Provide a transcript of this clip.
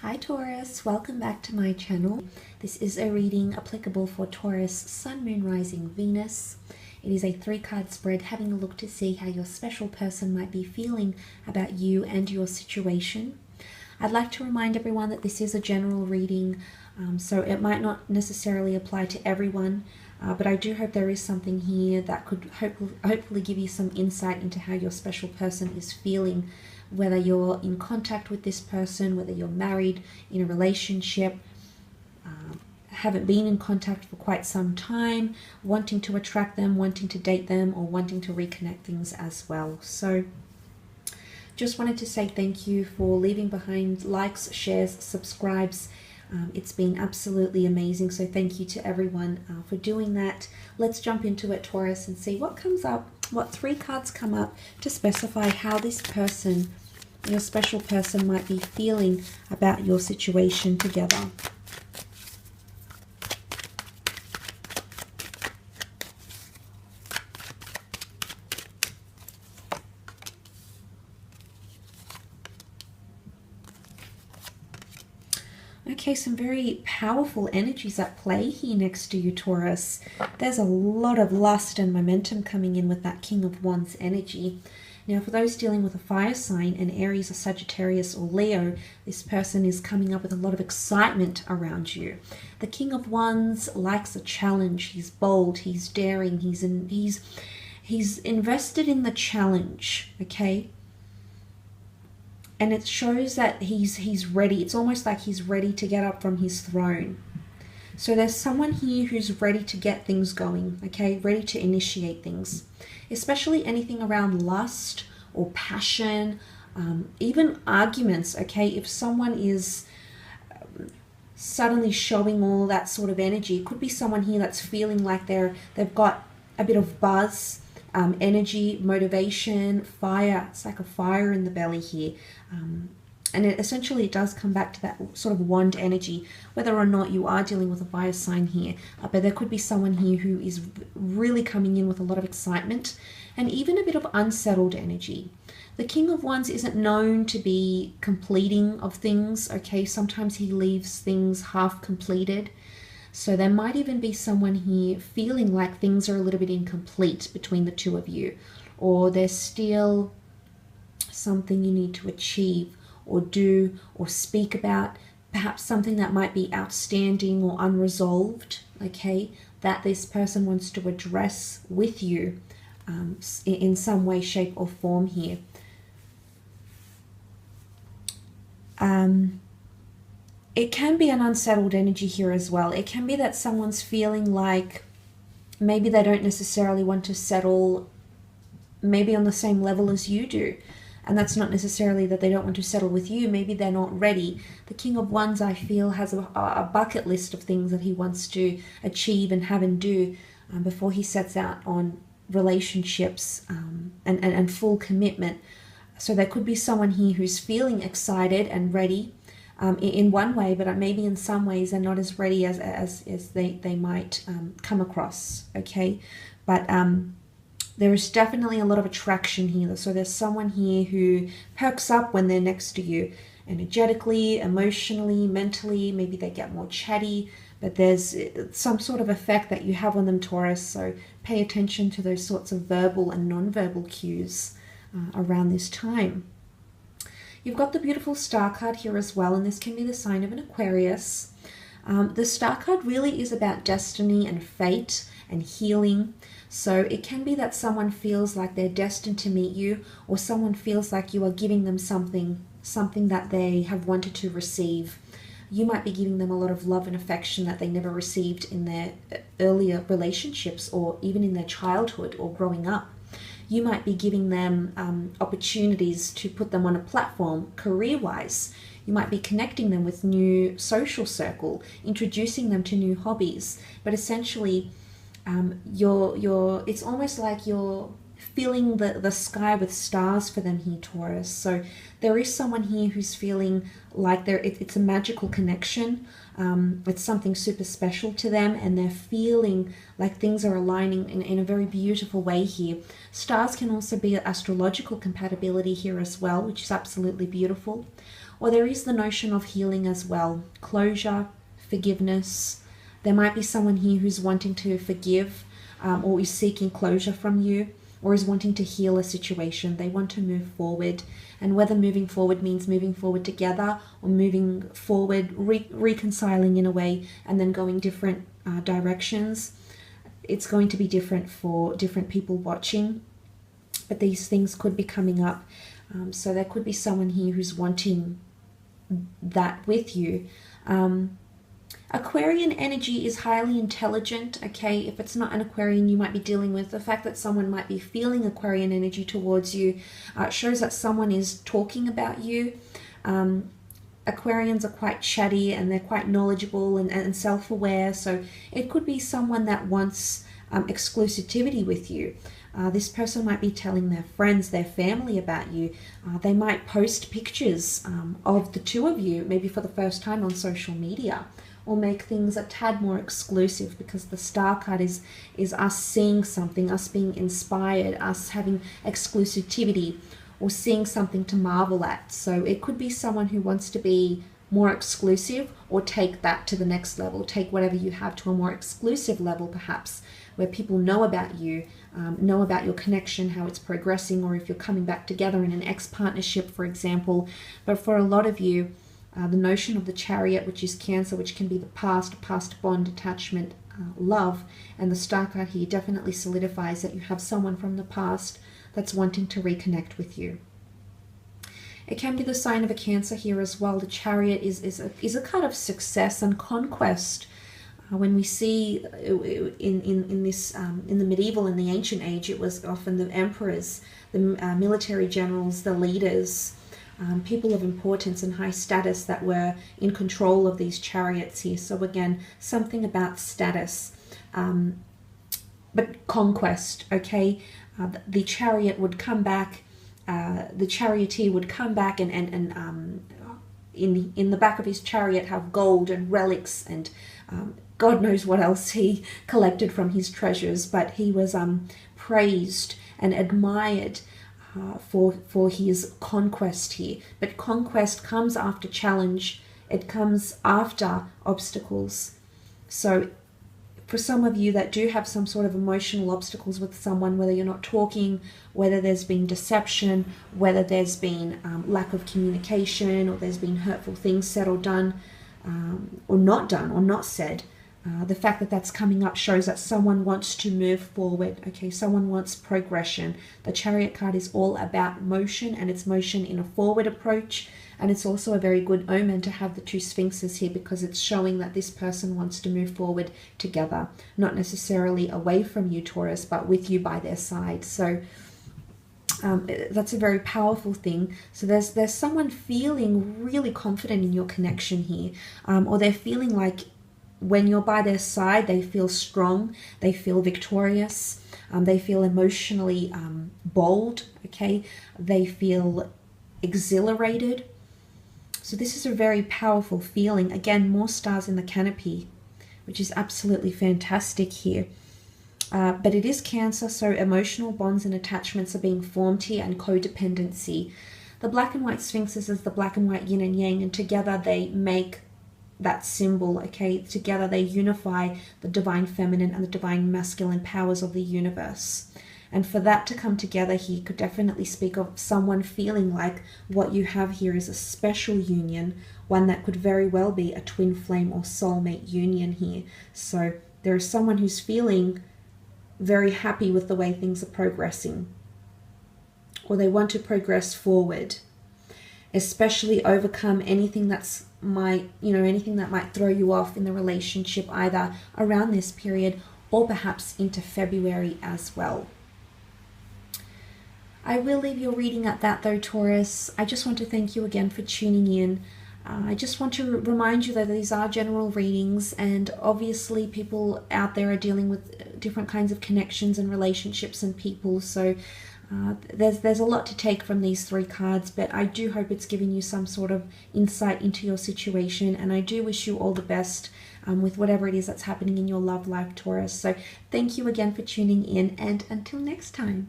Hi Taurus, welcome back to my channel. This is a reading applicable for Taurus, Sun, Moon, Rising, Venus. It is a 3-card spread having a look to see how your special person might be feeling about you and your situation. I'd like to remind everyone that this is a general reading, so it might not necessarily apply to everyone, but I do hope there is something here that could hopefully give you some insight into how your special person is feeling, whether you're in contact with this person, whether you're married, in a relationship, haven't been in contact for quite some time, wanting to attract them, wanting to date them, or wanting to reconnect things as well. So just wanted to say thank you for leaving behind likes, shares, subscribes. It's been absolutely amazing, so thank you to everyone for doing that. Let's jump into it, Taurus, and see what comes up, what 3 cards come up to specify how this person, your special person, might be feeling about your situation together. Okay, some very powerful energies at play here next to you, Taurus. There's a lot of lust and momentum coming in with that King of Wands energy. Now, for those dealing with a fire sign, an Aries, a Sagittarius, or Leo, this person is coming up with a lot of excitement around you. The King of Wands likes a challenge. He's bold, he's daring, he's invested in the challenge, okay? And it shows that he's ready. It's almost like he's ready to get up from his throne. So there's someone here who's ready to get things going, okay? Ready to initiate things. Especially anything around lust or passion, even arguments, okay? If someone is suddenly showing all that sort of energy, it could be someone here that's feeling like they've got a bit of buzz, energy, motivation, fire. It's like a fire in the belly here. And it does come back to that sort of wand energy, whether or not you are dealing with a fire sign here. But there could be someone here who is really coming in with a lot of excitement and even a bit of unsettled energy. The King of Wands isn't known to be completing of things, okay? Sometimes he leaves things half completed. So there might even be someone here feeling like things are a little bit incomplete between the two of you, or there's still something you need to achieve or do or speak about, perhaps something that might be outstanding or unresolved, okay, that this person wants to address with you in some way, shape, or form here. It can be an unsettled energy here as well. It can be that someone's feeling like maybe they don't necessarily want to settle maybe on the same level as you do. And that's not necessarily that they don't want to settle with you. Maybe they're not ready. The King of Wands, I feel, has a bucket list of things that he wants to achieve and have and do before he sets out on relationships and full commitment. So there could be someone here who's feeling excited and ready in one way, but maybe in some ways they're not as ready as they might come across, okay? But there is definitely a lot of attraction here. So there's someone here who perks up when they're next to you, energetically, emotionally, mentally. Maybe they get more chatty, but there's some sort of effect that you have on them, Taurus. So pay attention to those sorts of verbal and non-verbal cues around this time. You've got the beautiful Star card here as well, and this can be the sign of an Aquarius. The Star card really is about destiny and fate and healing. So it can be that someone feels like they're destined to meet you, or someone feels like you are giving them something that they have wanted to receive. You might be giving them a lot of love and affection that they never received in their earlier relationships, or even in their childhood or growing up. You might be giving them opportunities to put them on a platform career-wise. You might be connecting them with new social circle, introducing them to new hobbies. But essentially, it's almost like you're filling the sky with stars for them here, Taurus. So there is someone here who's feeling like it's a magical connection. It's something super special to them, and they're feeling like things are aligning in a very beautiful way here. Stars can also be an astrological compatibility here as well, which is absolutely beautiful. Or there is the notion of healing as well. Closure, forgiveness. There might be someone here who's wanting to forgive or is seeking closure from you, or is wanting to heal a situation. They want to move forward. And whether moving forward means moving forward together or moving forward, reconciling in a way, and then going different directions, it's going to be different for different people watching. But these things could be coming up. So there could be someone here who's wanting that with you. Aquarian energy is highly intelligent, okay? If it's not an Aquarian you might be dealing with, the fact that someone might be feeling Aquarian energy towards you shows that someone is talking about you. Aquarians are quite chatty and they're quite knowledgeable and self-aware, so it could be someone that wants exclusivity with you. This person might be telling their friends, their family about you. They might post pictures of the two of you, maybe for the first time on social media, or make things a tad more exclusive, because the Star card is us seeing something, us being inspired, us having exclusivity, or seeing something to marvel at. So it could be someone who wants to be more exclusive, or take that to the next level, take whatever you have to a more exclusive level perhaps, where people know about you, know about your connection, how it's progressing, or if you're coming back together in an ex-partnership, for example. But for a lot of you, the notion of the Chariot, which is Cancer, which can be the past bond, attachment, love, and the Star card here definitely solidifies that you have someone from the past that's wanting to reconnect with you. It can be the sign of a Cancer here as well. The Chariot is a card of success and conquest. When we see in the medieval and the ancient age, it was often the emperors, the military generals, the leaders, people of importance and high status that were in control of these chariots here. So again, something about status, but conquest, okay? The chariot would come back, the charioteer would come back and in the back of his chariot have gold and relics and God knows what else he collected from his treasures, but he was praised and admired for his conquest here. But conquest comes after challenge. It comes after obstacles. So for some of you that do have some sort of emotional obstacles with someone, whether you're not talking, whether there's been deception, whether there's been lack of communication, or there's been hurtful things said or done, or not said, the fact that that's coming up shows that someone wants to move forward, okay? Someone wants progression. The Chariot card is all about motion, and it's motion in a forward approach, and it's also a very good omen to have the two Sphinxes here, because it's showing that this person wants to move forward together, not necessarily away from you, Taurus, but with you by their side. So that's a very powerful thing. So there's someone feeling really confident in your connection here, or they're feeling like when you're by their side, they feel strong, they feel victorious, they feel emotionally bold, okay? They feel exhilarated. So this is a very powerful feeling. Again, more stars in the canopy, which is absolutely fantastic here. But it is Cancer, so emotional bonds and attachments are being formed here, and codependency. The black and white Sphinxes is the black and white yin and yang, and together they make that symbol, okay? Together they unify the divine feminine and the divine masculine powers of the universe. And for that to come together here could definitely speak of someone feeling like what you have here is a special union, one that could very well be a twin flame or soulmate union here. So there is someone who's feeling very happy with the way things are progressing, or they want to progress forward, especially overcome anything that's anything that might throw you off in the relationship, either around this period or perhaps into February as well. I will leave your reading at that though, Taurus. I just want to thank you again for tuning in. I just want to remind you that these are general readings, and obviously people out there are dealing with different kinds of connections and relationships and people, so there's a lot to take from these three cards, but I do hope it's giving you some sort of insight into your situation, and I do wish you all the best with whatever it is that's happening in your love life, Taurus. So thank you again for tuning in, and until next time.